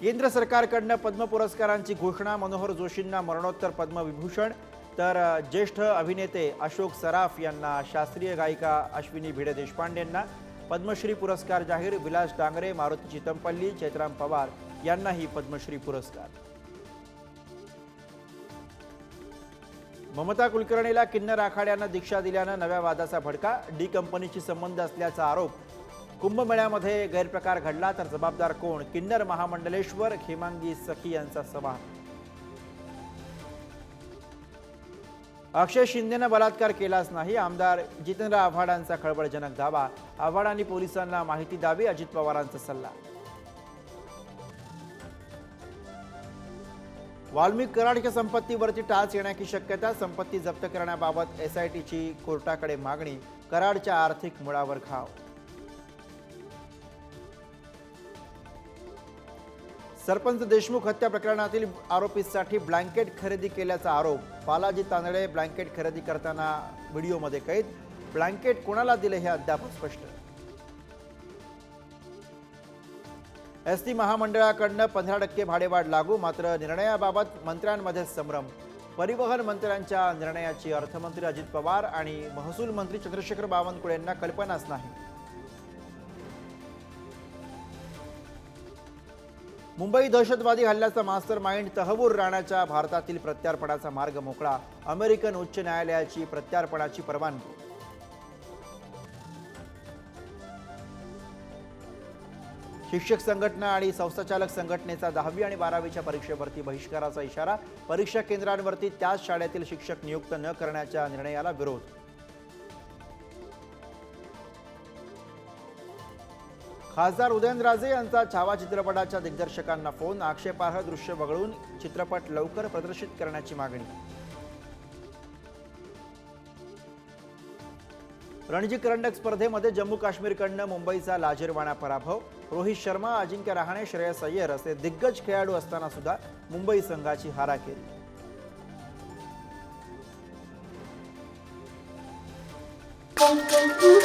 केंद्र सरकारकडनं पद्म पुरस्कारांची घोषणा। मनोहर जोशींना मरणोत्तर पद्मविभूषण, तर ज्येष्ठ अभिनेते अशोक सराफ यांना, शास्त्रीय गायिका अश्विनी भिडे देशपांडेंना पद्मश्री पुरस्कार जाहीर। विलास डांगरे, मारुती चितमपल्ली, चैत्राम पवार यांनाही पद्मश्री पुरस्कार। ममता कुलकर्णीला किन्नर आखाड्यानं दीक्षा दिल्यानं नव्या वादाचा भडका। डी कंपनीशी संबंध असल्याचा आरोप। कुंभमेळ्यामध्ये गैरप्रकार घडला तर जबाबदार कोण? किन्नर महामंडलेश्वर खेमांगी सखी यांचा सवाल। अक्षय शिंदेनं बलात्कार केलाच नाही, आमदार जितेंद्र आव्हाडांचा खळबळजनक दावा। आव्हाडांनी पोलिसांना माहिती द्यावी, अजित पवारांचा सल्ला। वाल्मिक कराडच्या संपत्तीवरती टाच येण्याची शक्यता। संपत्ती जप्त करण्याबाबत एसआयटीची कोर्टाकडे मागणी। कराडच्या आर्थिक मुळावर घाव। सरपंच देशमुख हत्या प्रकरणातील आरोपीसाठी ब्लँकेट खरेदी केल्याचा आरोप। बालाजी तांदळे ब्लँकेट खरेदी करताना व्हिडिओमध्ये कैद। ब्लँकेट कोणाला दिले हे अद्याप स्पष्ट। एसटी महामंडळाकडनं 15% भाडेवाढ लागू, मात्र निर्णयाबाबत मंत्र्यांमध्ये संभ्रम। परिवहन मंत्र्यांच्या निर्णयाची अर्थमंत्री अजित पवार आणि महसूल मंत्री चंद्रशेखर बावनकुळे यांना कल्पनाच नाही। मुंबई दहशतवादी हल्ल्याचा मास्टर माइंड तहवूर राणाच्या भारतातील प्रत्यार्पणाचा मार्ग मोकळा। अमेरिकन उच्च न्यायालयाची प्रत्यार्पणाची परवानगी। शिक्षक संघटना आणि संस्थाचालक संघटनेचा 10वी आणि 12वीच्या परीक्षेवरती बहिष्काराचा इशारा। परीक्षा केंद्रांवरती त्याच शाळेतील शिक्षक नियुक्त न करण्याच्या निर्णयाला विरोध। खासदार उदयनराजे यांचा छावा चित्रपटाच्या दिग्दर्शकांना फोन। आक्षेपार्ह दृश्य वगळून चित्रपट लवकर प्रदर्शित करण्याची मागणी। रणजी करंडक स्पर्धेमध्ये जम्मू काश्मीरकडनं मुंबईचा लाजिरवाणा पराभव। रोहित शर्मा, अजिंक्य रहाणे, श्रेयस अय्यर असे दिग्गज खेळाडू असताना सुद्धा मुंबई संघाची हाराकेरी। Thank you.